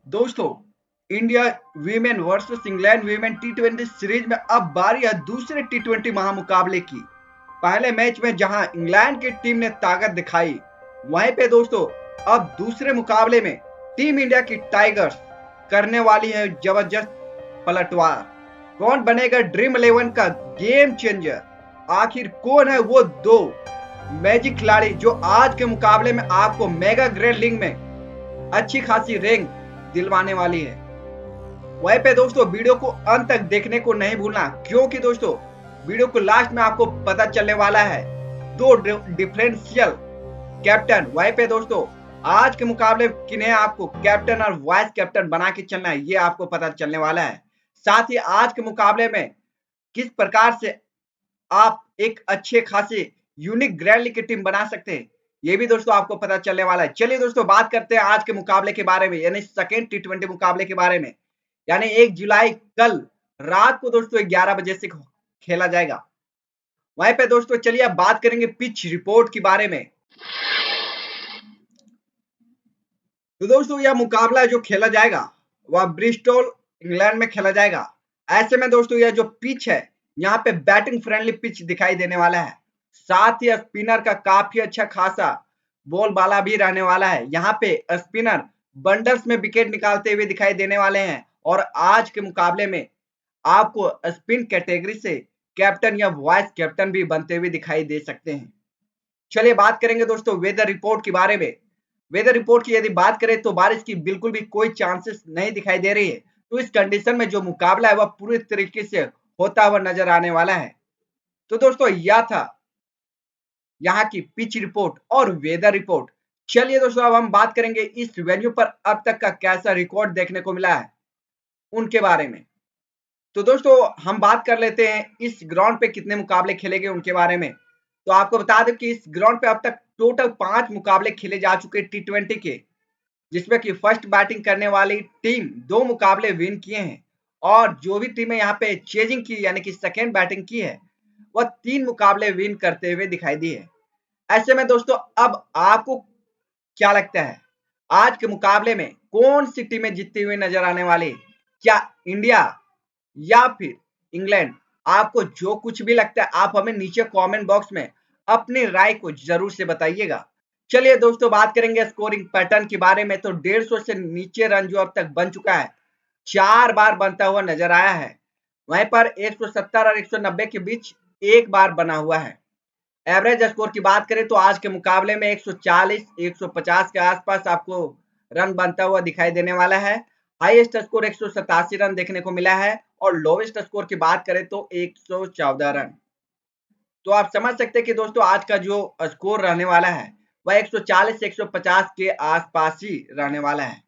दोस्तों, India women versus England women टी20 series में अब बारी है दूसरे टी20 महामुकाबले की। पहले मैच में जहां इंग्लैंड की टीम ने ताकत दिखाई, वहीं पे दोस्तों अब दूसरे मुकाबले में टीम इंडिया की टाइगर्स करने वाली है जबरदस्त पलटवार। कौन बनेगा ड्रीम 11 का गेम चेंजर? आखिर कौन है वो दो मैजिक खिलाड़ी जो आज के मुकाबले में आपको मेगा ग्रैंड लीग में अच्छी खासी रैंक दिलवाने वाली है? वहीं पे दोस्तों वीडियो को अंत तक देखने को नहीं भूलना, क्योंकि दोस्तों वीडियो को लास्ट में आपको पता चलने वाला है दो डिफरेंशियल कैप्टन। वहीं पे दोस्तों आज के मुकाबले किन्हें आपको कैप्टन और वाइस कैप्टन बना के चलना है, ये आपको पता चलने वाला है। साथ ही आज के मुकाबले में किस प्रकार से आप एक अच्छे खासे यूनिक ग्रैंड लीग की टीम बना सकते हैं, ये भी दोस्तों आपको पता चलने वाला है। चलिए दोस्तों बात करते हैं आज के मुकाबले के बारे में, यानी सेकेंड टी20 मुकाबले के बारे में। यानी 1 जुलाई कल रात को दोस्तों 11 बजे से खेला जाएगा। वहीं पे दोस्तों चलिए अब बात करेंगे पिच रिपोर्ट के बारे में। तो दोस्तों यह मुकाबला जो खेला जाएगा वह ब्रिस्टल इंग्लैंड में खेला जाएगा। ऐसे में दोस्तों यह जो पिच है, यहाँ पे बैटिंग फ्रेंडली पिच दिखाई देने वाला है। साथ ही स्पिनर का काफी अच्छा खासा बॉल बाला भी रहने वाला है। यहाँ पे स्पिनर बंडल्स में विकेट निकालते हुए दिखाई देने वाले हैं। और आज के मुकाबले में आपको स्पिन कैटेगरी से कैप्टन या वाइस कैप्टन भी बनते हुए दिखाई दे सकते हैं। चलिए बात करेंगे दोस्तों वेदर रिपोर्ट के बारे में। वेदर रिपोर्ट की यदि बात करें तो बारिश की बिल्कुल भी कोई चांसेस नहीं दिखाई दे रही है। तो इस कंडीशन में जो मुकाबला है वह पूरी तरीके से होता हुआ नजर आने वाला है। तो दोस्तों यह था यहाँ की पिच रिपोर्ट और वेदर रिपोर्ट। चलिए दोस्तों अब हम बात करेंगे इस वेन्यू पर अब तक का कैसा रिकॉर्ड देखने को मिला है उनके बारे में। तो दोस्तों हम बात कर लेते हैं इस ग्राउंड पे कितने मुकाबले खेले गए उनके बारे में। तो आपको बता दें कि इस ग्राउंड पे अब तक टोटल 5 मुकाबले खेले जा चुके टी20 के, जिसमें कि फर्स्ट बैटिंग करने वाली टीम 2 मुकाबले विन किए हैं और जो भी टीमें यहाँ पे चेजिंग की यानी कि सेकेंड बैटिंग की है वह 3 मुकाबले विन करते हुए दिखाई दी है। ऐसे में दोस्तों अब आपको क्या लगता है आज के मुकाबले में कौन सी टीमें जीतती हुई नजर आने वाली? क्या इंडिया या फिर इंग्लैंड? आपको जो कुछ भी लगता है आप हमें नीचे कमेंट बॉक्स में अपनी राय को जरूर से बताइएगा। चलिए दोस्तों बात करेंगे स्कोरिंग पैटर्न के बारे में। तो 150 से नीचे रन जो अब तक बन चुका है 4 बार बनता हुआ नजर आया है। वहीं पर 170 और 190 के बीच एक बार बना हुआ है। एवरेज स्कोर की बात करें तो आज के मुकाबले में 140 150 के आसपास आपको रन बनता हुआ दिखाई देने वाला है। हाईएस्ट स्कोर 187 रन देखने को मिला है और लोवेस्ट स्कोर की बात करें तो 114 रन। तो आप समझ सकते हैं कि दोस्तों आज का जो स्कोर रहने वाला है वह 140 से 150 के आसपास ही रहने वाला है।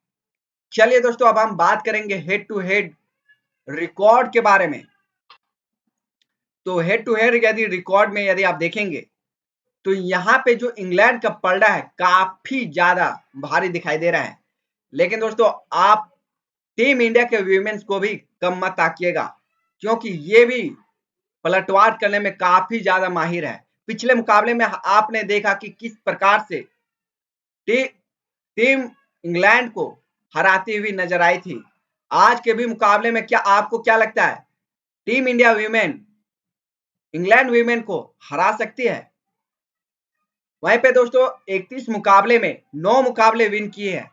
चलिए दोस्तों अब हम बात करेंगे हेड टू हेड रिकॉर्ड के बारे में। तो हेड टू हेड यदि रिकॉर्ड में यदि आप देखेंगे तो यहाँ पे जो इंग्लैंड का पलड़ा है काफी ज्यादा भारी दिखाई दे रहा है। लेकिन दोस्तों आप टीम इंडिया के वीमेंस को भी कम मत आकिएगा, क्योंकि ये भी पलटवार करने में काफी ज्यादा माहिर है। पिछले मुकाबले में आपने देखा कि किस प्रकार से टीम इंग्लैंड को हराती हुई नजर आई थी। आज के भी मुकाबले में क्या आपको क्या लगता है team India women England women को हरा सकती है? वहीं पे दोस्तों 31 मुकाबले में 9 मुकाबले विन किए हैं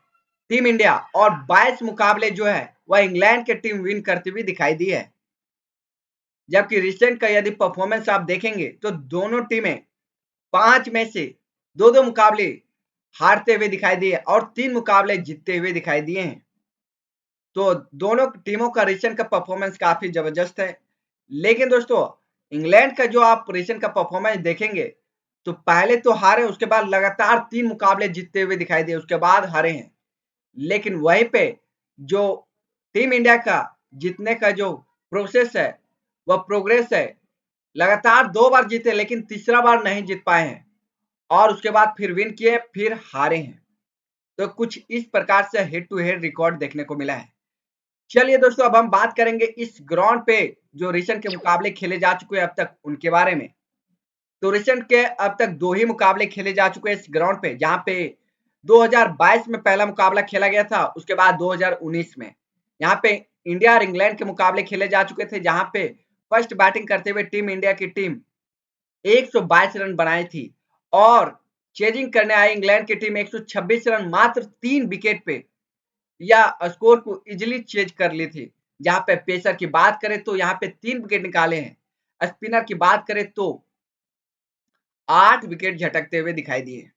टीम इंडिया और 22 मुकाबले जो है वह इंग्लैंड के टीम विन करती हुई दिखाई दी है। जबकि रिसेंट का यदि परफॉर्मेंस आप देखेंगे तो दोनों टीमें 5 में से 2-2 मुकाबले हारते हुए दिखाई दिए और 3 मुकाबले जीतते हुए दिखाई दिए हैं। तो दोनों टीमों का रिसेंट का परफॉर्मेंस काफी जबरदस्त है। लेकिन दोस्तों इंग्लैंड का जो आप रिसेंट का परफॉर्मेंस देखेंगे तो पहले तो हारे, उसके बाद लगातार 3 मुकाबले जीतते हुए दिखाई दिए, उसके बाद हारे हैं। लेकिन वहीं पे जो टीम इंडिया का जीतने का जो प्रोसेस है वह प्रोग्रेस है, लगातार 2 बार जीते लेकिन तीसरा बार नहीं जीत पाए हैं और उसके बाद फिर विन किए फिर हारे हैं। तो कुछ इस प्रकार से हेड टू हेड रिकॉर्ड देखने को मिला है। चलिए दोस्तों अब हम बात करेंगे इस ग्राउंड पे जो रिसेंट के मुकाबले खेले जा चुके हैं अब तक उनके बारे में। तो रिसेंट के अब तक 2 ही मुकाबले खेले जा चुके हैं इस ग्राउंड पे, जहां पे 2022 में पहला मुकाबला खेला गया था, उसके बाद 2019 में यहाँ पे इंडिया और इंग्लैंड के मुकाबले खेले जा चुके थे, जहां पे फर्स्ट बैटिंग करते हुए टीम इंडिया की टीम 122 रन बनाई थी और चेजिंग करने आई इंग्लैंड की टीम 126 रन मात्र 3 विकेट पे या स्कोर को इजिली चेज कर ली थी। जहां पे पेसर की बात करें तो यहाँ पे 3 विकेट निकाले हैं, स्पिनर की बात करें तो 8 विकेट झटकते हुए दिखाई दिए।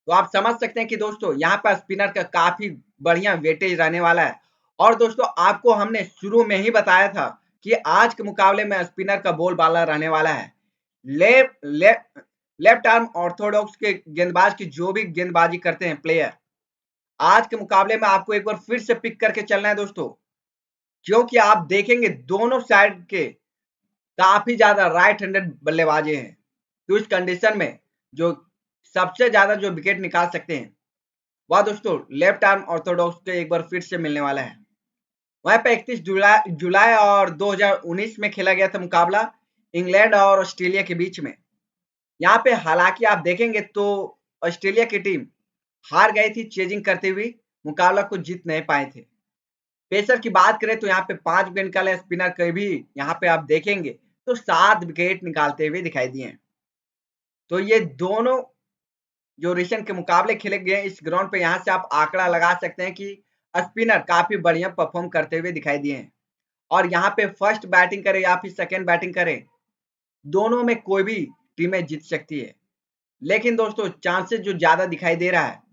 तो आप समझ सकते हैं कि दोस्तों यहाँ पर स्पिनर का काफी बढ़िया वेटेज रहने वाला है। और दोस्तों आपको हमने शुरू में ही बताया था कि आज के मुकाबले में स्पिनर का बोलबाला रहने वाला है। लेफ्ट आर्म ऑर्थोडॉक्स के गेंदबाज की जो भी गेंदबाजी करते हैं प्लेयर, आज के मुकाबले में आपको एक बार फिर से पिक करके चलना है दोस्तों, क्योंकि आप देखेंगे दोनों साइड के काफी ज्यादा राइट हैंडेड बल्लेबाजी हैं। तो इस कंडीशन में जो सबसे ज्यादा जो विकेट निकाल सकते हैं वह दोस्तों लेफ्ट आर्म ऑर्थोडॉक्स के एक बार फिर से मिलने वाला है। वहां पे 31 जुलाई और 2019 में खेला गया था मुकाबला इंग्लैंड और ऑस्ट्रेलिया के बीच में। यहाँ पे हालांकि आप देखेंगे तो ऑस्ट्रेलिया की टीम हार गई थी चेजिंग करते हुए, मुकाबला को जीत नहीं पाए थे। पेसर की बात करें तो यहाँ पे 5 विकेट निकाले, स्पिनर के भी यहाँ पे आप देखेंगे तो 7 विकेट निकालते हुए दिखाई दिए। तो ये दोनों जो रिसेंट के मुकाबले खेले गए इस ग्राउंड पे, यहाँ से आप आंकड़ा लगा सकते हैं कि स्पिनर काफी बढ़िया परफॉर्म करते हुए दिखाई दिए हैं। और यहाँ पे फर्स्ट बैटिंग करे या फिर सेकेंड बैटिंग करे, दोनों में कोई भी टीमें जीत सकती है। लेकिन दोस्तों चांसेस जो ज्यादा दिखाई दे रहा है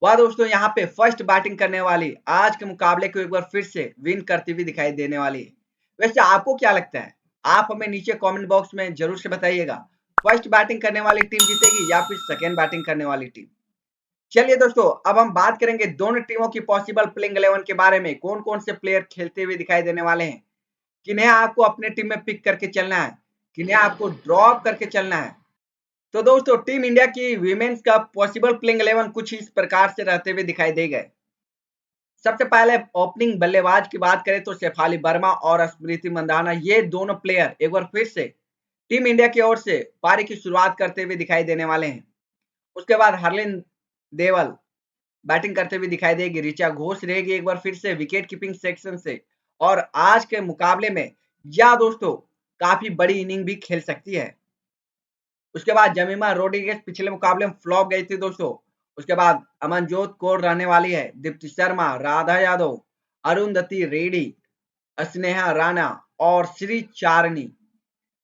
वह दोस्तों यहाँ पे फर्स्ट बैटिंग करने वाली आज के मुकाबले को एक बार फिर से विन करती हुई दिखाई देने वाली है। वैसे आपको क्या लगता है? आप हमें नीचे कमेंट बॉक्स में जरूर से बताइएगा, फर्स्ट बैटिंग करने वाली टीम जीतेगी या फिर सेकेंड बैटिंग करने वाली टीम। चलिए दोस्तों अब हम बात करेंगे दोनों टीमों की पॉसिबल प्लेइंग 11 के बारे में, कौन कौन से प्लेयर खेलते हुए दिखाई देने वाले हैं, किन्हें आपको अपने टीम में पिक करके चलना है, किन्हें आपको ड्रॉप करके चलना है। तो दोस्तों टीम इंडिया की वीमेंस का पॉसिबल प्लेइंग 11 कुछ इस प्रकार से रहते हुए दिखाई दे गए। सबसे पहले ओपनिंग बल्लेबाज की बात करें तो शेफाली वर्मा और स्मृति मंदाना, ये दोनों प्लेयर एक बार फिर से टीम इंडिया की ओर से पारी की शुरुआत करते हुए दिखाई देने वाले हैं। उसके बाद हरलिन देवल बैटिंग करते हुए दिखाई देगी, ऋचा घोष रहेगी एक बार फिर से विकेट कीपिंग सेक्शन से और आज के मुकाबले में या दोस्तों काफी बड़ी इनिंग भी खेल सकती है। उसके बाद जमीमा रोड्रिगेज पिछले मुकाबले में फ्लॉप गई थी दोस्तों। उसके बाद अमनजोत कौर रहने वाली है, दीप्ति शर्मा, राधा यादव, अरुंधति रेड्डी, स्नेहा राणा और श्री चारनी,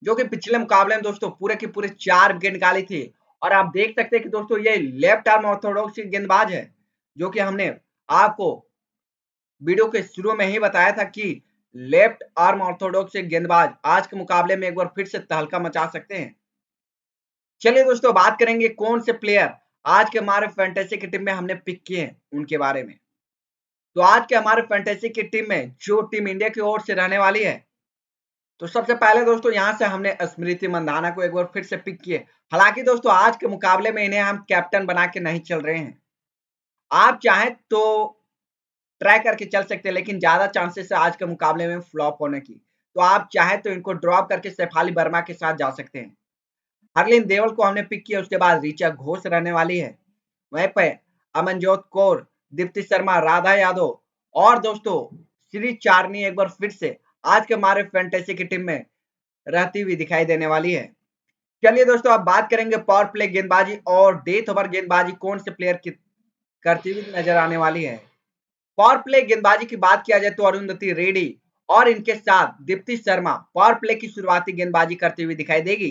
जो कि पिछले मुकाबले में दोस्तों पूरे के पूरे 4 विकेट निकाली थी। और आप देख सकते हैं कि दोस्तों ये लेफ्ट आर्म ऑर्थोडॉक्स गेंदबाज है, जो कि हमने आपको वीडियो के शुरू में ही बताया था कि लेफ्ट आर्म ऑर्थोडॉक्स गेंदबाज आज के मुकाबले में एक बार फिर से तहलका मचा सकते हैं। चलिए दोस्तों बात करेंगे कौन से प्लेयर आज के हमारे फैंटेसी की टीम में हमने पिक किए हैं उनके बारे में। तो आज के हमारे फैंटेसी की टीम में जो टीम इंडिया की ओर से रहने वाली है, तो सबसे पहले दोस्तों यहां से हमने स्मृति मंदाना को एक बार फिर से पिक किए। हालांकि दोस्तों आज के मुकाबले में इन्हें हम कैप्टन बना के नहीं चल रहे हैं, आप चाहें तो ट्राई करके चल सकते हैं, लेकिन ज्यादा चांसेस है आज के मुकाबले में फ्लॉप होने की। तो आप चाहें तो इनको ड्रॉप करके शेफाली वर्मा के साथ जा सकते हैं। हरलिन देवल को हमने पिक किया, उसके बाद ऋचा घोष रहने वाली है, वहीं पे अमनजोत कौर, दीप्ति शर्मा, राधा यादव और दोस्तों श्री चारनी एक बार फिर से आज के हमारे फैंटेसी की टीम में रहती हुई दिखाई देने वाली है। चलिए दोस्तों अब बात करेंगे पावर प्ले गेंदबाजी और डेथ ओवर गेंदबाजी कौन से प्लेयर की करती हुई नजर आने वाली है। पावर प्ले गेंदबाजी की बात किया जाए तो अरुंधति रेड्डी और इनके साथ दीप्ति शर्मा पावर प्ले की शुरुआती गेंदबाजी करती हुई दिखाई देगी।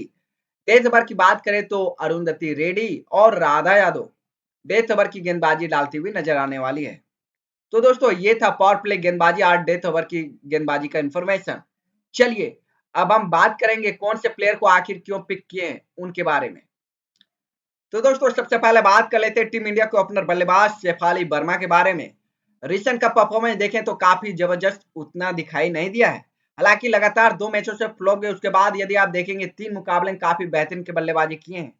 डेथ ओवर की बात करें तो अरुंधति रेड्डी और राधा यादव डेथ ओवर की गेंदबाजी डालती हुई नजर आने वाली है। तो दोस्तों ये था पावर प्ले गेंदबाजी और डेथ ओवर की गेंदबाजी का इंफॉर्मेशन। चलिए अब हम बात करेंगे कौन से प्लेयर को आखिर क्यों पिक किए हैं उनके बारे में। तो दोस्तों सबसे पहले बात कर लेते हैं टीम इंडिया के ओपनर बल्लेबाज शेफाली वर्मा के बारे में। रिसेंट का परफॉर्मेंस देखें तो काफी जबरदस्त उतना दिखाई नहीं दिया है, हालांकि लगातार 2 मैचों से फ्लॉप गए। उसके बाद यदि आप देखेंगे 3 मुकाबले में काफी बेहतरीन के बल्लेबाजी किए हैं।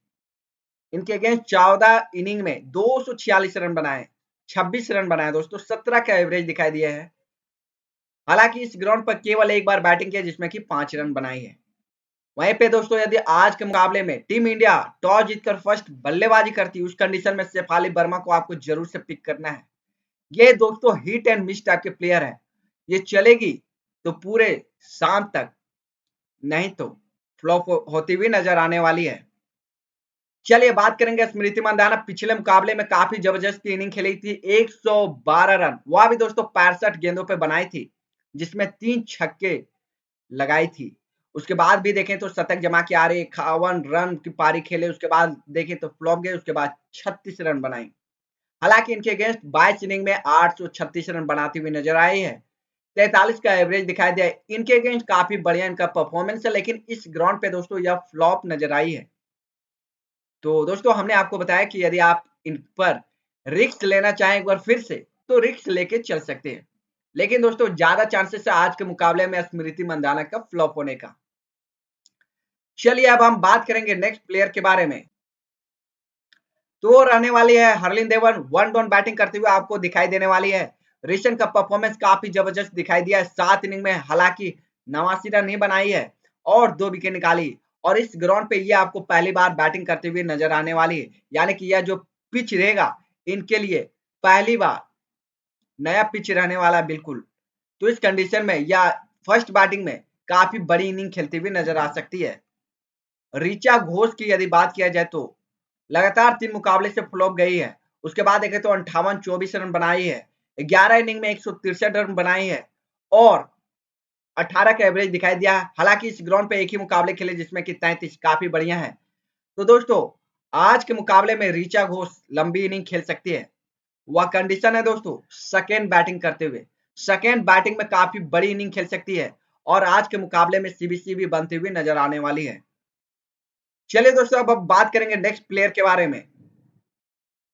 इनके अगेंस्ट 14 इनिंग में 246 रन बनाए, 26 रन बनाए दोस्तों, 17 का एवरेज दिखाई दिया है। हालांकि इस ग्राउंड पर केवल एक बार बैटिंग की जिसमें कि 5 रन बनाई है। वहीं पे दोस्तों यदि आज के मुकाबले में टीम इंडिया टॉस जीतकर फर्स्ट बल्लेबाजी करती है, उस कंडीशन में शेफाली वर्मा को आपको जरूर से पिक करना है। ये दोस्तों हिट एंड मिस टाइप के प्लेयर है, ये चलेगी तो पूरे शाम तक, नहीं तो फ्लॉप होती हुई नजर आने वाली है। चलिए बात करेंगे स्मृति मंदाना। पिछले मुकाबले में काफी जबरदस्त इनिंग खेली थी, 112 रन, वह भी दोस्तों 65 गेंदों पे बनाई थी, जिसमें 3 छक्के लगाई थी। उसके बाद भी देखें तो शतक जमा के आ रहे, 51 रन की पारी खेले, उसके बाद देखें तो फ्लॉप गए, उसके बाद 36 रन बनाई। हालांकि इनके अगेंस्ट 22 इनिंग में 836 रन बनाती हुई नजर आई है, 43 का एवरेज दिखाई दिया। इनके अगेंस्ट काफी बढ़िया इनका परफॉर्मेंस है, लेकिन इस ग्राउंड पे दोस्तों यह फ्लॉप नजर आई है। तो दोस्तों हमने आपको बताया कि यदि आप इन पर रिस्क लेना चाहें एक बार फिर से, तो रिस्क लेके चल सकते हैं, लेकिन दोस्तों ज्यादा चांसेस है आज के मुकाबले में स्मृति मंदाना का फ्लॉप होने का। चलिए अब हम बात करेंगे नेक्स्ट प्लेयर के बारे में। तो वो रहने वाली है हरलिन देवन। वन डाउन बैटिंग करते हुए आपको दिखाई देने वाली है। ऋषभ का परफॉर्मेंस काफी जबरदस्त दिखाई दिया है, 7 इनिंग में हालांकि 89 रन ही बनाई है और 2 विकेट निकाली। और इस ग्राउंड पे ये आपको पहली बार बैटिंग करते हुए नजर आने वाली है, यानी कि यह जो पिच रहेगा इनके लिए पहली बार नया पिच रहने वाला है बिल्कुल। तो इस कंडीशन में या फर्स्ट बैटिंग में काफी बड़ी इनिंग खेलती हुई नजर आ सकती है। ऋचा घोष की यदि बात किया जाए तो लगातार 3 मुकाबले से फ्लॉप गई है। उसके बाद देखें तो 58-24 रन बनाई है, 11 इनिंग में 163 रन बनाई है और 18 का एवरेज दिखाई दिया। हालांकि इस ग्राउंड पे एक ही मुकाबले खेले जिसमें कि 33, काफी बढ़िया है। तो दोस्तों आज के मुकाबले में ऋचा घोष लंबी इनिंग खेल सकती है। वह कंडीशन है दोस्तों सेकेंड बैटिंग करते हुए, सेकेंड बैटिंग में काफी बड़ी इनिंग खेल सकती है और आज के मुकाबले में सीबीसी भी बनती हुई नजर आने वाली है। चलिए दोस्तों अब बात करेंगे नेक्स्ट प्लेयर के बारे में।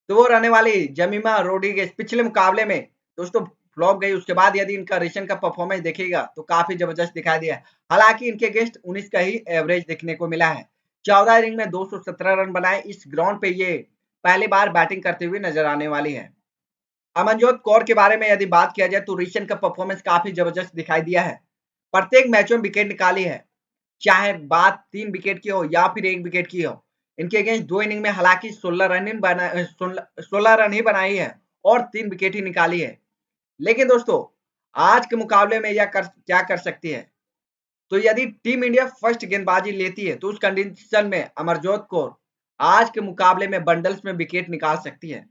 तो वो रहने वाली जमीमा रोड्रिगेज। पिछले मुकाबले में दोस्तों फ्लॉप गई, उसके बाद यदि इनका रिसेंट का परफॉर्मेंस देखेगा तो काफी जबरदस्त दिखाई दिया। हालांकि इनके अगेंस्ट 19 का ही एवरेज देखने को मिला है, 14 इनिंग में 217 रन बनाए। इस ग्राउंड पे ये पहली बार बैटिंग करते हुए नजर आने वाली है। अमनजोत कौर के बारे में यदि बात किया जाए तो रिसेंट का परफॉर्मेंस काफी जबरदस्त दिखाई दिया है, प्रत्येक मैचों में विकेट निकाली है, चाहे बात 3 विकेट की हो या फिर 1 विकेट की हो। इनके अगेंस्ट 2 इनिंग में हालांकि 16 रन ही बनाई है और 3 विकेट ही निकाली है। लेकिन दोस्तों आज के मुकाबले में यह क्या कर सकती है, तो यदि टीम इंडिया फर्स्ट गेंदबाजी लेती है तो उस कंडीशन में अमरजोत कौर आज के मुकाबले में बंडल्स में विकेट निकाल सकती है।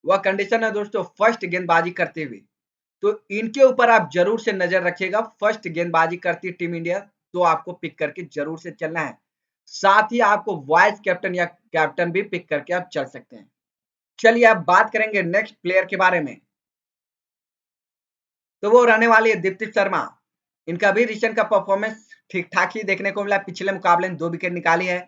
वह कंडीशन है दोस्तों फर्स्ट गेंदबाजी करते हुए। तो इनके ऊपर आप जरूर से नजर रखिएगा, फर्स्ट गेंदबाजी करती है टीम इंडिया तो आपको पिक करके जरूर से चलना है। साथ ही आपको वाइस कैप्टन या कैप्टन भी पिक करके आप चल सकते हैं। चलिए अब बात करेंगे नेक्स्ट प्लेयर के बारे में। तो वो रहने वाली है दीप्ति शर्मा। इनका भी रिसेंट का परफॉर्मेंस ठीक ठाक ही देखने को मिला, पिछले मुकाबले में 2 विकेट निकाली है।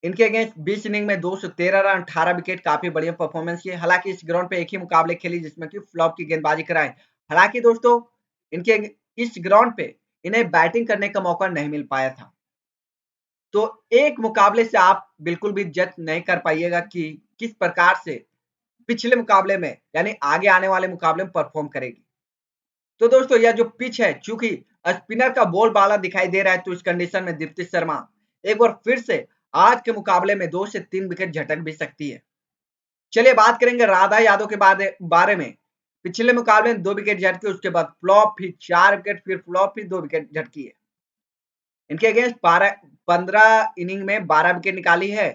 इनके अगेंस्ट 20 इनिंग में 213 रन, 18 विकेट, काफी बढ़िया परफॉर्मेंस किए। हालांकि इस ग्राउंड पे एक ही मुकाबले खेली जिसमें कि फ्लॉप की गेंदबाजी कराई। हालांकि दोस्तों इनके इस ग्राउंड पे इन्हें बैटिंग करने का मौका नहीं मिल पाया था। तो एक मुकाबले से आप बिल्कुल भी जज नहीं कर पाइएगा कि किस प्रकार से पिछले मुकाबले में यानी आगे आने वाले मुकाबले में परफॉर्म करेगी। तो दोस्तों यह जो पिच है, चूंकि स्पिनर का बॉल बाला दिखाई दे रहा है, तो इस कंडीशन में दीप्ति शर्मा एक बार फिर से आज के मुकाबले में 2 से 3 विकेट झटक भी सकती है। चलिए बात करेंगे राधा यादव के बारे में। पिछले मुकाबले में 2 विकेट झटकी, उसके बाद फ्लॉप, फिर 4 विकेट, फिर फ्लॉप, फिर 2 विकेट झटकी है। इनके अगेंस्ट 15 इनिंग में 12 विकेट निकाली है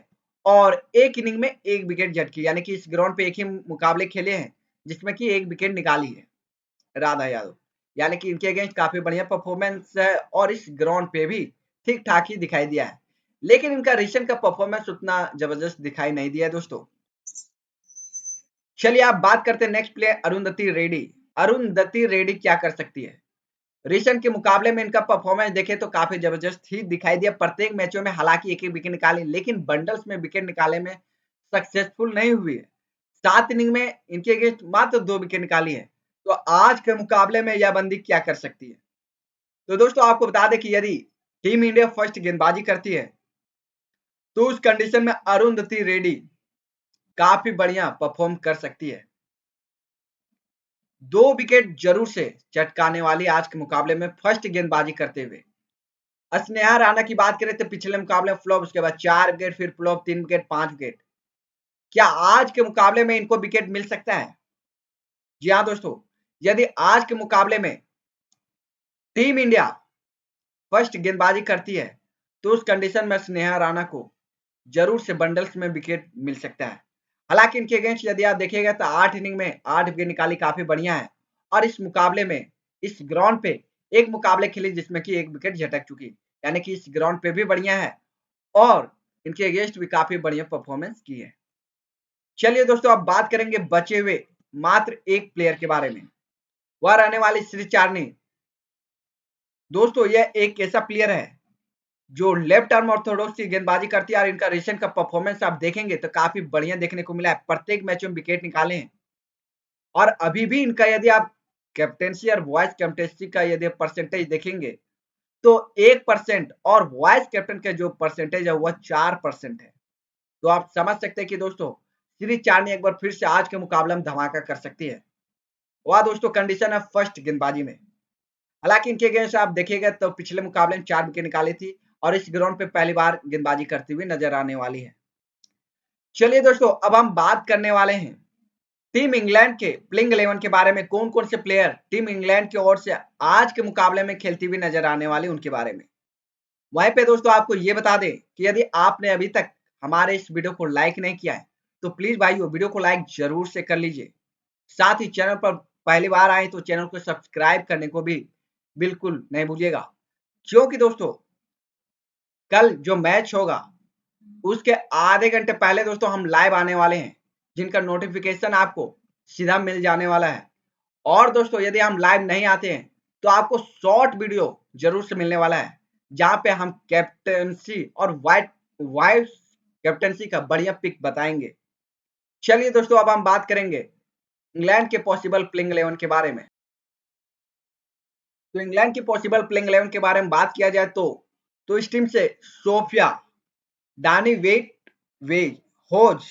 और एक इनिंग में 1 विकेट झटकी, यानी कि इस ग्राउंड पे एक ही मुकाबले खेले हैं जिसमें कि 1 विकेट निकाली है राधा यादव। यानी कि इनके अगेंस्ट काफी बढ़िया परफॉर्मेंस है और इस ग्राउंड पे भी ठीक ठाक ही दिखाई दिया है, लेकिन इनका रिसेंट का परफॉर्मेंस उतना जबरदस्त दिखाई नहीं दिया है दोस्तों। चलिए आप बात करते हैं नेक्स्ट प्लेयर अरुंधति रेड्डी। अरुंधति रेड्डी क्या कर सकती है? रिसेंट के मुकाबले में इनका परफॉर्मेंस देखें तो काफी जबरदस्त ही दिखाई दिया, प्रत्येक मैचों में हालांकि एक एक विकेट निकाले, लेकिन बंडल्स में विकेट निकाले में सक्सेसफुल नहीं हुई है। 7 इनिंग में इनके अगेंस्ट मात्र 2 विकेट निकाली है। तो आज के मुकाबले में यह बंदी क्या कर सकती है? तो दोस्तों आपको बता दें कि यदि टीम इंडिया फर्स्ट गेंदबाजी करती है तो उस कंडीशन में अरुंधति रेड्डी काफी बढ़िया परफॉर्म कर सकती है। 2 विकेट जरूर से चटकाने वाली आज के मुकाबले में फर्स्ट गेंदबाजी करते हुए। स्नेहा राणा की बात करें तो पिछले मुकाबले में फ्लॉप, उसके बाद 4 विकेट, फिर फ्लॉप 3 विकेट, 5 विकेट। क्या आज के मुकाबले में इनको विकेट मिल सकता है? जी हाँ दोस्तों, यदि आज के मुकाबले में टीम इंडिया फर्स्ट गेंदबाजी करती है तो उस कंडीशन में स्नेहा राणा को जरूर से बंडल्स में विकेट मिल सकता है। हालांकि इनके अगेंस्ट यदि आप देखिएगा तो 8 इनिंग में 8 विकेट निकाली, काफी बढ़िया है। और इस मुकाबले में इस ग्राउंड पे एक मुकाबले खेली जिसमें कि 1 विकेट झटक चुकी, यानी कि इस ग्राउंड पे भी बढ़िया है और इनके अगेंस्ट भी काफी बढ़िया परफॉर्मेंस की है। चलिए दोस्तों, अब बात करेंगे बचे हुए मात्र एक प्लेयर के बारे में, वह रहने वाली श्री चारनी। दोस्तों यह एक ऐसा प्लेयर है जो लेफ्ट आर्म ऑर्थोडॉक्स की गेंदबाजी करती है और इनका रिसेंट का परफॉर्मेंस आप देखेंगे तो काफी बढ़िया देखने को मिला है। प्रत्येक मैच में विकेट निकाले हैं और अभी भी इनका यदि आप कैप्टेंसी और वाइस कैप्टेंसी का यदि परसेंटेज देखेंगे तो 1% और वाइस कैप्टन का जो परसेंटेज है वह 4% है। तो आप समझ सकते हैं कि दोस्तों श्री चारनी एक बार फिर से आज के मुकाबले में धमाका कर सकती है। वह दोस्तों कंडीशन है फर्स्ट गेंदबाजी में। हालांकि इनके अगेंस्ट आप देखिएगा तो पिछले मुकाबले में 4 विकेट निकाली थी और इस ग्राउंड पे पहली बार गेंदबाजी करती हुई नजर आने वाली है। चलिए दोस्तों, अब हम बात करने वाले हैं टीम इंग्लैंड के प्लेइंग 11 के बारे में। कौन कौन से प्लेयर टीम इंग्लैंड की ओर से आज के मुकाबले में खेलती हुई नजर आने वाली उनके बारे में। वहीं पे दोस्तों आपको ये बता दें कि यदि आपने अभी तक हमारे इस वीडियो को लाइक नहीं किया है तो प्लीज भाइयों वीडियो को लाइक जरूर से कर लीजिए। साथ ही चैनल पर पहली बार आए तो चैनल को सब्सक्राइब करने को भी बिल्कुल नहीं भूलिएगा, क्योंकि दोस्तों कल जो मैच होगा उसके आधे घंटे पहले दोस्तों हम लाइव आने वाले हैं, जिनका नोटिफिकेशन आपको सीधा मिल जाने वाला है। और दोस्तों यदि हम लाइव नहीं आते हैं तो आपको शॉर्ट वीडियो जरूर से मिलने वाला है, जहां पे हम कैप्टेंसी और वाइस कैप्टेंसी का बढ़िया पिक बताएंगे। चलिए दोस्तों, अब हम बात करेंगे इंग्लैंड के पॉसिबल प्लेइंग 11 के बारे में। तो इंग्लैंड की पॉसिबल प्लेइंग 11 के बारे में बात किया जाए तो इस टीम से सोफिया, दानी वेट वेज होज,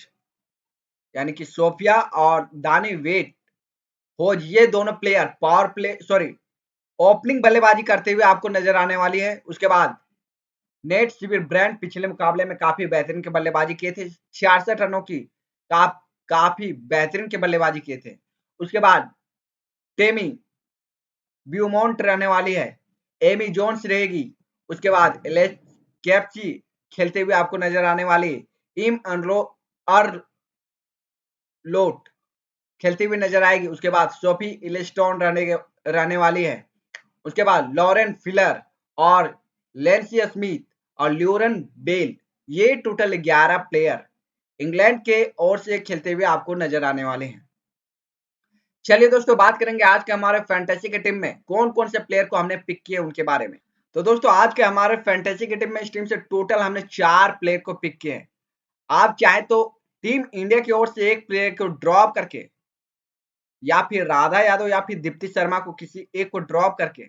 यानी कि सोफिया और दानी वेट होज, ये दोनों player power play sorry opening बल्लेबाजी करते हुए आपको नजर आने वाली है। उसके बाद नेट सिविर ब्रांड पिछले मुकाबले में काफी बेहतरीन के बल्लेबाजी किए थे, 66 रनों की काफी बेहतरीन के बल्लेबाजी किए थे। उसके बाद टेमी ब्यूमोंट रहने वाली है, एमी जोन्स रहेगी। उसके बाद एलेक्स कैप्ची खेलते हुए आपको नजर आने वाली, इम अनरो अर्लोट खेलती हुई नजर आएगी। उसके बाद सोफी इलेस्टोन रहने वाली है। उसके बाद लॉरेन फिलर और लेंसी स्मिथ और ल्यूरन बेल, ये टोटल 11 प्लेयर इंग्लैंड के ओर से खेलते हुए आपको नजर आने वाले हैं। चलिए दोस्तों, बात करेंगे आज के हमारे फैंटेसी के टीम में कौन कौन से प्लेयर को हमने पिक किए उनके बारे में। तो दोस्तों आज के हमारे फैंटेसी के टीम में इस टीम से टोटल हमने 4 प्लेयर को पिक किए हैं। आप चाहे तो टीम इंडिया की ओर से एक प्लेयर को ड्रॉप करके या फिर राधा यादव या फिर दीप्ति शर्मा को किसी एक को ड्रॉप करके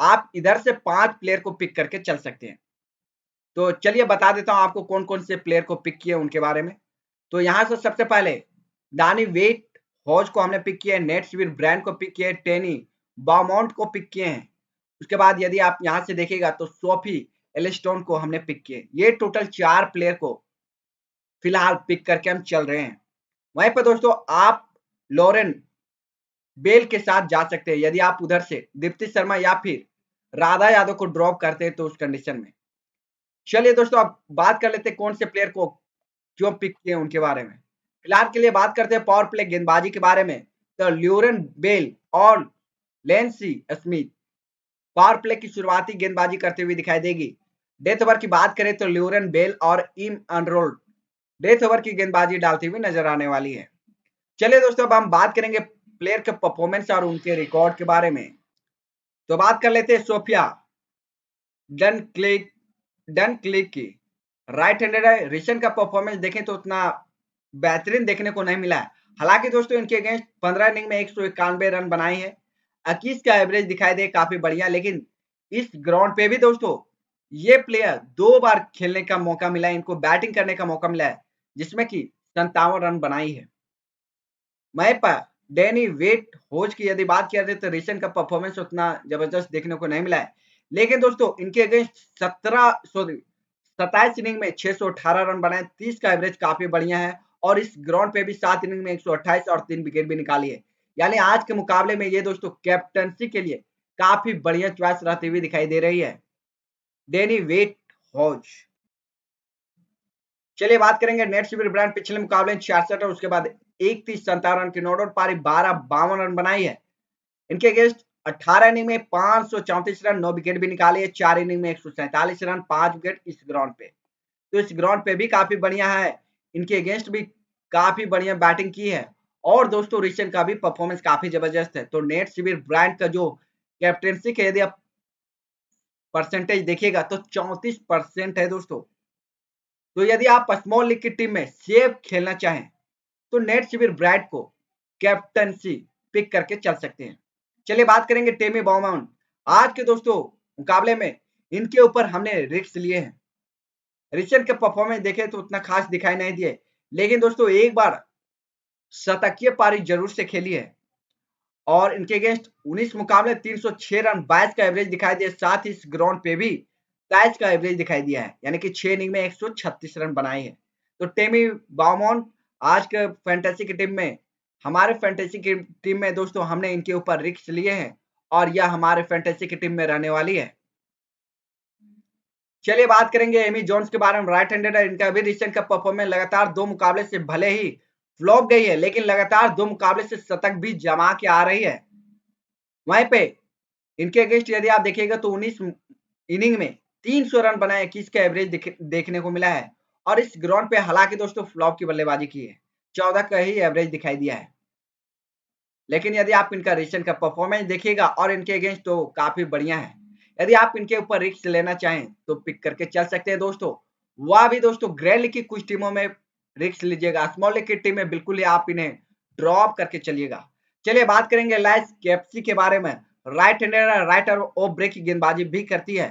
आप इधर से 5 प्लेयर को पिक करके चल सकते हैं। तो चलिए बता देता हूं आपको कौन कौन से प्लेयर को पिक किए उनके बारे में। तो यहां से सबसे पहले दानी वेट हॉज को हमने पिक किया है, नेट स्वीर ब्रांड को पिक किया है, टेनी बाउमॉन्ट को पिक किए हैं। उसके बाद यदि आप यहां से देखेगा तो सोफी एलिस्टोन को हमने पिक किए। ये टोटल 4 प्लेयर को फिलहाल पिक करके हम चल रहे हैं। वहीं पर दोस्तों आप लॉरेन बेल के साथ जा सकते हैं यदि आप उधर से दीप्ति शर्मा या फिर राधा यादव को ड्रॉप करते हैं तो उस कंडीशन में। चलिए दोस्तों, अब बात कर लेते हैं कौन से प्लेयर को क्यों पिक किए उनके बारे में। फिलहाल के लिए बात करते हैं पावर प्ले गेंदबाजी के बारे में। तो ल्यूरन बेल और लेंसी स्मिथ पावर प्ले की शुरुआती गेंदबाजी करते हुए दिखाई देगी। डेथ ओवर की बात करें तो ल्यूरन बेल और इम अनरोल्ड डेथ ओवर की गेंदबाजी डालती हुई नजर आने वाली है। चलिए दोस्तों, अब हम बात करेंगे प्लेयर के परफॉर्मेंस और उनके रिकॉर्ड के बारे में। तो बात कर लेते हैं सोफिया डन क्लिक की। राइट हैंडेड है, रिसेंट का परफॉर्मेंस देखें तो उतना बेहतरीन देखने को नहीं मिला है। हालांकि दोस्तों इनके अगेंस्ट 15 इनिंग में 191 रन बनाए हैं, 21 का एवरेज दिखाई दे, काफी बढ़िया। लेकिन इस ग्राउंड पे भी दोस्तों ये प्लेयर 2 बार खेलने का मौका मिला है, इनको बैटिंग करने का मौका मिला है, जिसमें कि 57 रन बनाई है। वहीं पर डैनी वेट होज की यदि बात किया जाए तो रिसेंट का परफॉर्मेंस उतना जबरदस्त देखने को नहीं मिला है, लेकिन दोस्तों इनके अगेंस्ट 27 इनिंग में 618 रन बनाए, 30 का एवरेज काफी बढ़िया है। और इस ग्राउंड पे भी 7 इनिंग में 128 और 3 विकेट भी निकाली है। यानी आज के मुकाबले में ये दोस्तों कैप्टनसी के लिए काफी बढ़िया चॉइस रहती हुई दिखाई दे रही है, डेनी वेट हॉज। चलिए बात करेंगे नेट सिविल ब्रांड पिछले मुकाबले में 66 और उसके बाद 31-57 रन की नॉट आउट पारी 52 रन बनाई है। इनके अगेंस्ट 18 इनिंग में 534 रन, 9 विकेट भी निकाले है, 4 इनिंग में 147 रन, 5 विकेट इस ग्राउंड पे। तो इस ग्राउंड पे भी काफी बढ़िया है, इनके अगेंस्ट भी काफी बढ़िया बैटिंग की है। और दोस्तों रिशन का भी परफॉर्मेंस काफी जबरदस्त है। तो नेट सिविल ब्रांड का जो कैप्टेंसी के यदि आप परसेंटेज देखिएगा तो 34% है दोस्तों। तो यदि आप स्मॉल लीग की टीम में सेफ खेलना चाहें तो नेट सिविल ब्रांड को कैप्टनसी पिक करके चल सकते हैं। चलिए बात करेंगे टेमी बॉमन। आज के दोस्तों मुकाबले में इनके ऊपर हमने रिस्क लिए हैं। रिशन के परफॉर्मेंस देखे तो उतना खास दिखाई नहीं दिए, लेकिन दोस्तों एक बार शतकीय पारी जरूर से खेली है। और इनके अगेंस्ट 19 मुकाबले 306 रन, 22 का एवरेज दिखाई दिया। साथ ही इस ग्राउंड पे भी 23 का एवरेज दिखाई दिया है, यानी कि 6 इनिंग में 136 रन बनाए हैं। तो टेमी बाउमॉन आज के फैंटेसी की टीम में, हमारे फैंटेसी की टीम में दोस्तों हमने इनके ऊपर रिस्क लिए हैं और यह हमारे फैंटेसी की टीम में रहने वाली है। चलिए बात करेंगे एमी जोन्स के बारे में। राइट हैंडेड है, इनका भी रिसेंट का परफॉर्मेंस लगातार 2 मुकाबले से भले ही फ्लॉप गई है, लेकिन लगातार 2 मुकाबले से शतक भी जमा के आ रही है। वहीं पे इनके अगेंस्ट यदि आप देखिएगा तो 19 इनिंग में 300 रन बनाए, 21 का एवरेज देखने को मिला है। और इस ग्राउंड पे हालांकि दोस्तों फ्लॉप की बल्लेबाजी की है, 14 का ही एवरेज दिखाई दिया है। लेकिन यदि आप इनका रिसेंट का परफॉर्मेंस देखिएगा और इनके अगेंस्ट तो काफी बढ़िया है। यदि आप इनके ऊपर रिस्क लेना चाहें तो पिक करके चल सकते हैं दोस्तों। वह भी दोस्तों ग्रे लीग की कुछ टीमों में रिस्क लीजिएगा, स्मॉल लीग की टीम में बिल्कुल ही आप इन्हें ड्रॉप करके चलिएगा। चलिए बात करेंगे लाइस कैप्सी के बारे में। Right handed writer off break की गेंदबाजी भी करती है।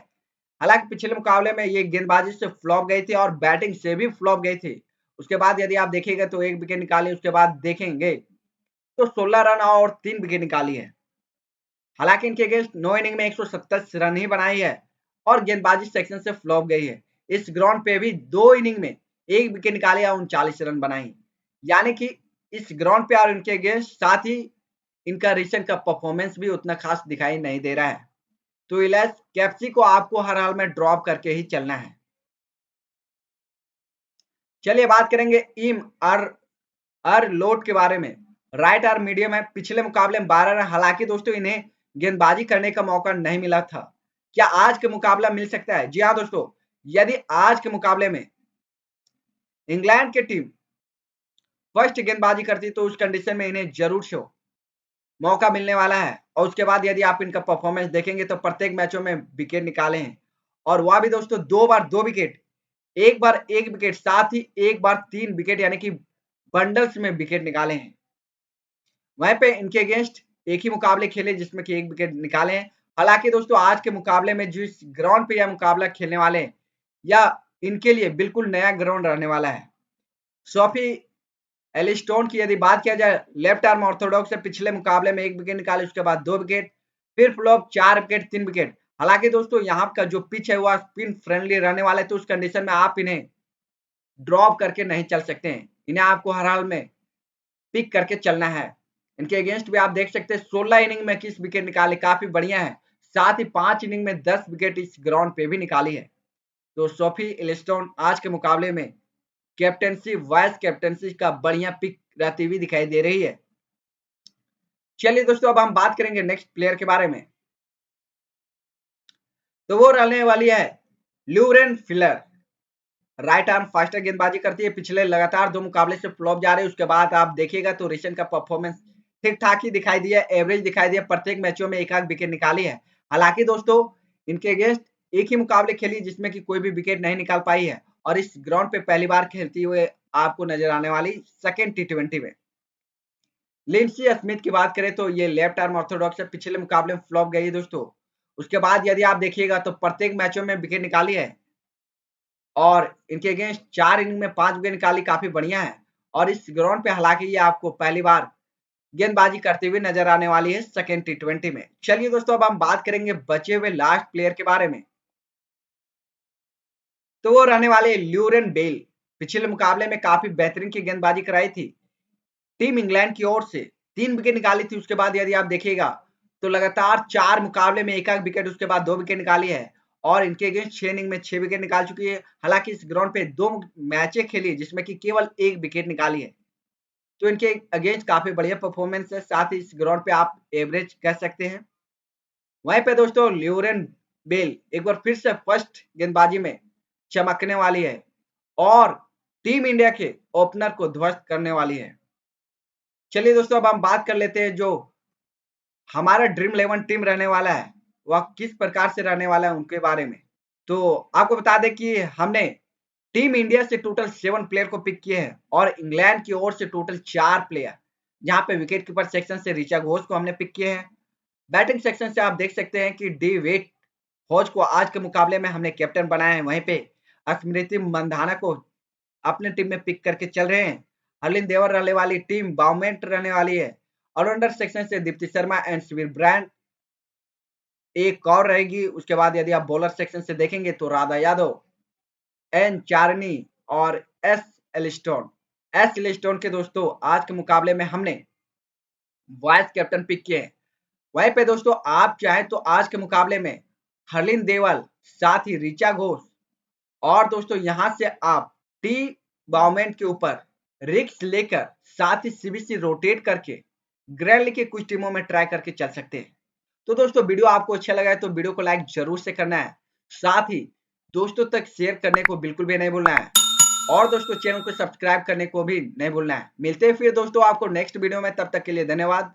हालांकि पिछले मुकाबले में ये गेंदबाजी से फ्लॉप गई थी और बैटिंग से भी फ्लॉप गई थी। उसके बाद यदि आप देखेंगे तो 1 विकेट निकाली, उसके बाद देखेंगे तो 16 रन और 3 विकेट निकाली है। हालांकि इनके अगेंस्ट 9 इनिंग में 127 रन ही बनाई है और गेंदबाजी सेक्शन से फ्लॉप गई है। इस ग्राउंड पे भी 2 इनिंग में 1 विकेट निकाली और 39 रन बनाई। यानी कि इस ग्राउंड पे और इनके अगेंस्ट साथ ही इनका रिसेंट का परफॉर्मेंस भी उतना खास दिखाई नहीं दे रहा है। तो इलास कैप्सी को आपको हर हाल में ड्रॉप करके ही चलना है। चलिए बात करेंगे इम अर लोट के बारे में। राइट आर्म मीडियम है, पिछले मुकाबले में 12 रन। हालांकि दोस्तों इन्हें गेंदबाजी करने का मौका नहीं मिला था। क्या आज के मुकाबला मिल सकता है? जी हाँ दोस्तों, यदि आज के मुकाबले में इंग्लैंड की टीम फर्स्ट गेंदबाजी करती तो उस कंडीशन में इन्हें जरूर से मौका मिलने वाला है। और उसके बाद यदि आप इनका परफॉर्मेंस देखेंगे तो प्रत्येक मैचों में विकेट निकाले हैं और वह भी दोस्तों 2 बार 2 विकेट, एक बार 1 विकेट, साथ ही एक बार 3 विकेट, यानी कि बंडल्स में विकेट निकाले हैं। वहीं पे इनके अगेंस्ट एक ही मुकाबले खेले जिसमें कि 1 विकेट निकाले हैं। हालांकि दोस्तों आज के मुकाबले में जिस ग्राउंड पे यह मुकाबला खेलने वाले हैं, या इनके लिए बिल्कुल नया ग्राउंड रहने वाला है। सोफी एलिस्टोन की यदि बात किया जाए, लेफ्ट आर्म ऑर्थोडॉक्स से पिछले मुकाबले में 1 विकेट निकाले, उसके बाद 2 विकेट, फिर फ्लॉप 4 विकेट, 3 विकेट। हालांकि दोस्तों यहाँ का जो पिच है वह स्पिन फ्रेंडली रहने वाला है, तो उस कंडीशन में आप इन्हें ड्रॉप करके नहीं चल सकते हैं। इन्हें आपको हर हाल में पिक करके चलना है। इनके अगेंस्ट भी आप देख सकते हैं 16 इनिंग में 21 विकेट निकाले, काफी बढ़िया है। साथ ही 5 इनिंग में 10 विकेट इस ग्राउंड पे भी निकाली है। तो सोफी एलिस्टोन आज के मुकाबले में कैप्टेंसी वाइस कैप्टेंसी का बढ़िया पिक रहती हुई दिखाई दे रही है। चलिए दोस्तों अब हम बात करेंगे नेक्स्ट प्लेयर के बारे में। तो वो रहने वाली है ल्यूरेन फिलर। राइट आर्म फास्टर गेंदबाजी करती है, पिछले लगातार 2 मुकाबले से फ्लॉप जा रहे हैं। उसके बाद आप देखिएगा तो रिसेंट का परफॉर्मेंस ठीक ठाक ही दिखाई दिया, एवरेज दिखाई दिया, प्रत्येक मैचों में एक आध विकेट निकाली है। हालांकि दोस्तों इनके अगेंस्ट एक ही मुकाबले खेली जिसमें कि कोई भी विकेट नहीं निकाल पाई है और इस ग्राउंड पे पहली बार खेलती हुए आपको नजर आने वाली सेकेंड T20 में। लिंसी स्मिथ की बात करें तो ये लेफ्ट आर्म ऑर्थोडॉक्स है, पिछले मुकाबले में फ्लॉप गई दोस्तों। उसके बाद यदि आप देखिएगा तो प्रत्येक मैचों में विकेट निकाली है और इनके अगेंस्ट 4 इनिंग में 5 विकेट निकाली, काफी बढ़िया है। और इस ग्राउंड पे हालांकि ये आपको पहली बार गेंदबाजी करते हुए नजर आने वाली है सेकेंड टी20 में। चलिए दोस्तों अब हम बात करेंगे बचे हुए लास्ट प्लेयर के बारे में। तो वो रहने वाले ल्यूरेन बेल। पिछले मुकाबले में काफी बेहतरीन की गेंदबाजी कराई थी टीम इंग्लैंड की ओर से, 3 विकेट निकाली थी। उसके बाद यदि आप देखिएगा तो लगातार 4 मुकाबले में एक विकेट, उसके बाद 2 विकेट निकाली है और इनके अगेंस्ट 6 इनिंग में 6 विकेट निकाल चुकी है। हालांकि इस ग्राउंड पे 2 मैचें खेली जिसमें कि केवल 1 विकेट निकाली है, तो इनके अगेंस्ट काफी बढ़िया परफॉर्मेंस है। साथ ही इस ग्राउंड पे आप एवरेज कह सकते हैं। वहीं पे दोस्तों ल्यूरेन बेल एक बार फिर से फर्स्ट गेंदबाजी में चमकने वाली है और टीम इंडिया के ओपनर को ध्वस्त करने वाली है। चलिए दोस्तों अब हम बात कर लेते हैं जो हमारा ड्रीम 11 टीम रहने वाला है वह किस प्रकार से रहने वाला है उनके बारे में। तो आपको बता दें कि हमने टीम इंडिया से टोटल 7 प्लेयर को पिक किए हैं और इंग्लैंड की ओर से टोटल 4 प्लेयर, जहां पे विकेट कीपर सेक्शन से ऋचा घोष को हमने पिक किए हैं। बैटिंग सेक्शन से आप देख सकते हैं कि डी वेट हॉज को आज के मुकाबले में हमने कैप्टन बनाया है। वहीं पे स्मृति मंधाना को अपने टीम में पिक करके चल रहे हैं। हरलिन देवर रहने वाली टीम बाउमेंट रहने वाली है। ऑलराउंडर सेक्शन से दीप्ति शर्मा एंड शिविर ब्रांड एक और रहेगी। उसके बाद यदि आप बॉलर सेक्शन से देखेंगे तो राधा यादव, एन चारनी और एस एलिस्टोन। एस एलिस्टोन के दोस्तों आज के मुकाबले में हमने वाइस कैप्टन पिक किए हैं। वहीं पे दोस्तों आप चाहें तो आज के मुकाबले में हरलिन देवल, साथ ही ऋचा घोष और दोस्तों यहां से आप टी बाउमेंट के ऊपर रिक्स लेकर साथ ही सीबीसी रोटेट करके ग्रैंड लीग के कुछ टीमों में ट्राई करके चल सकते हैं। तो दोस्तों वीडियो आपको अच्छा लगा है तो वीडियो को लाइक जरूर से करना है, साथ ही दोस्तों तक शेयर करने को बिल्कुल भी नहीं भूलना है और दोस्तों चैनल को सब्सक्राइब करने को भी नहीं भूलना है। मिलते हैं फिर दोस्तों आपको नेक्स्ट वीडियो में, तब तक के लिए धन्यवाद।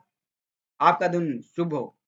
आपका दिन शुभ हो।